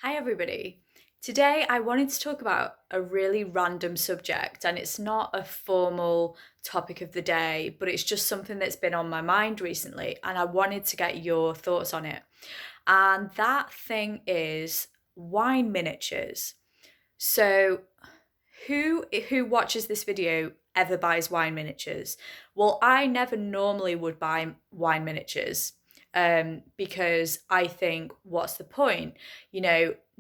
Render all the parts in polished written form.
Hi, everybody. Today, I wanted to talk about a really random subject, and it's not a formal topic of the day, but it's just something that's been on my mind recently, and I wanted to get your thoughts on it. And that thing is wine miniatures. So, who watches this video ever buys wine miniatures? Well, I never normally would buy wine miniatures because I think, what's the point?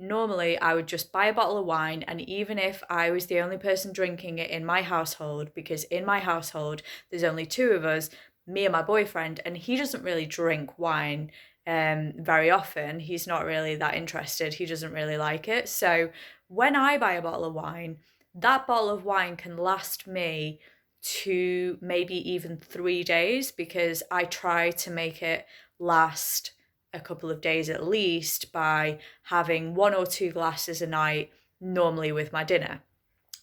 Normally I would just buy a bottle of wine, and even if I was the only person drinking it in my household, because in my household there's only two of us, me and my boyfriend, and he doesn't really drink wine very often. He's not really that interested. He doesn't really like it. So when I buy a bottle of wine, that bottle of wine can last me 2, maybe even 3 days, because I try to make it last a couple of days at least by having 1 or 2 glasses a night, normally with my dinner.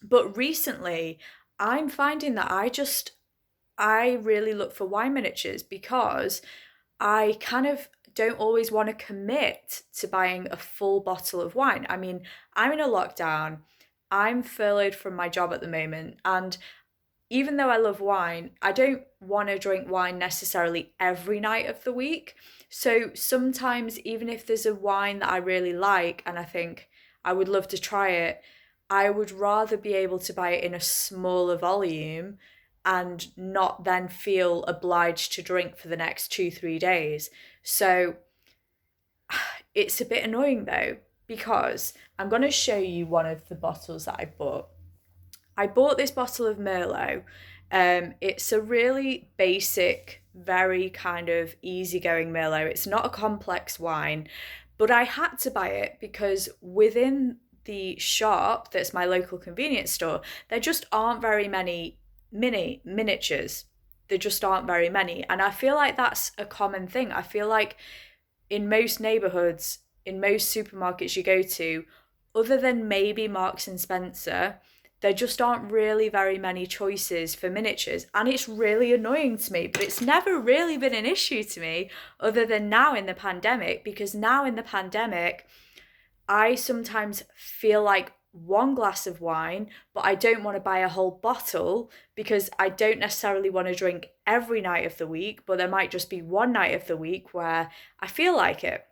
But recently, I'm finding that I really look for wine miniatures because I kind of don't always want to commit to buying a full bottle of wine. I mean, I'm in a lockdown. I'm furloughed from my job at the moment, and even though I love wine, I don't want to drink wine necessarily every night of the week. So sometimes, even if there's a wine that I really like and I think I would love to try it, I would rather be able to buy it in a smaller volume and not then feel obliged to drink for the next 2, 3 days. So it's a bit annoying though, because I'm going to show you one of the bottles that I bought. I bought this bottle of Merlot. It's a really basic, very kind of easygoing Merlot. It's not a complex wine, but I had to buy it because within the shop that's my local convenience store, there just aren't very many miniatures. There just aren't very many. And I feel like that's a common thing. I feel like in most neighborhoods, in most supermarkets you go to, other than maybe Marks and Spencer, there just aren't really very many choices for miniatures. And it's really annoying to me, but it's never really been an issue to me other than now in the pandemic, because now in the pandemic, I sometimes feel like one glass of wine, but I don't want to buy a whole bottle because I don't necessarily want to drink every night of the week, but there might just be one night of the week where I feel like it.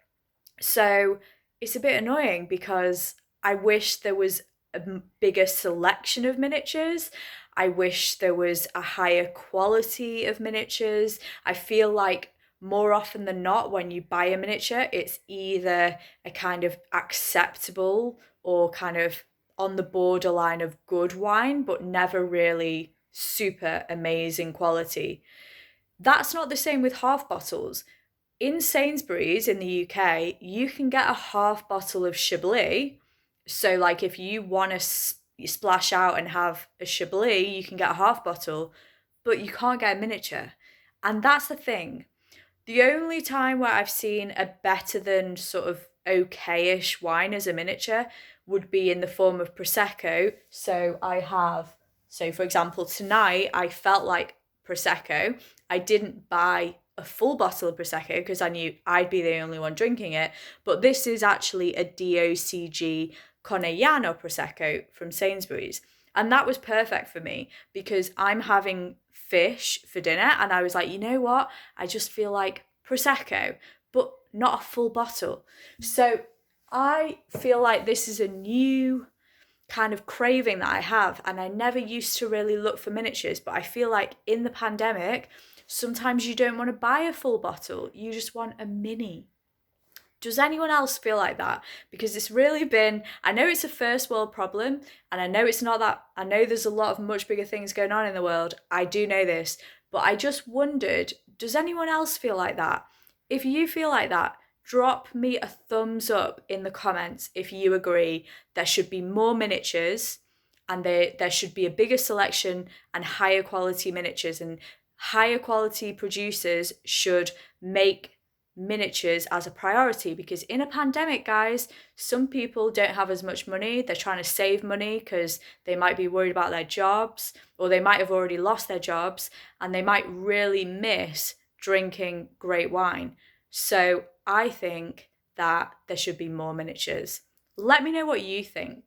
So it's a bit annoying because I wish there was a bigger selection of miniatures. I wish there was a higher quality of miniatures. I feel like more often than not, when you buy a miniature, it's either a kind of acceptable or kind of on the borderline of good wine, but never really super amazing quality. That's not the same with half bottles. In Sainsbury's in the UK, you can get a half bottle of Chablis. So, like, if you want to splash out and have a Chablis, you can get a half bottle, but you can't get a miniature. And that's the thing. The only time where I've seen a better than sort of okay-ish wine as a miniature would be in the form of Prosecco. So for example, tonight I felt like Prosecco. I didn't buy a full bottle of Prosecco because I knew I'd be the only one drinking it. But this is actually a DOCG Conegliano Prosecco from Sainsbury's. And that was perfect for me because I'm having fish for dinner, and I was like, you know what? I just feel like Prosecco, but not a full bottle. So I feel like this is a new kind of craving that I have, and I never used to really look for miniatures, but I feel like in the pandemic, sometimes you don't want to buy a full bottle, you just want a mini. Does anyone else feel like that? Because it's really been, I know it's a first world problem, and I know it's not that, I know there's a lot of much bigger things going on in the world. I do know this, but I just wondered, does anyone else feel like that? If you feel like that, drop me a thumbs up in the comments if you agree there should be more miniatures, and there should be a bigger selection and higher quality miniatures, and higher quality producers should make miniatures as a priority, because in a pandemic, guys, some people don't have as much money. They're trying to save money because they might be worried about their jobs, or they might have already lost their jobs, and they might really miss drinking great wine. So I think that there should be more miniatures. Let me know what you think.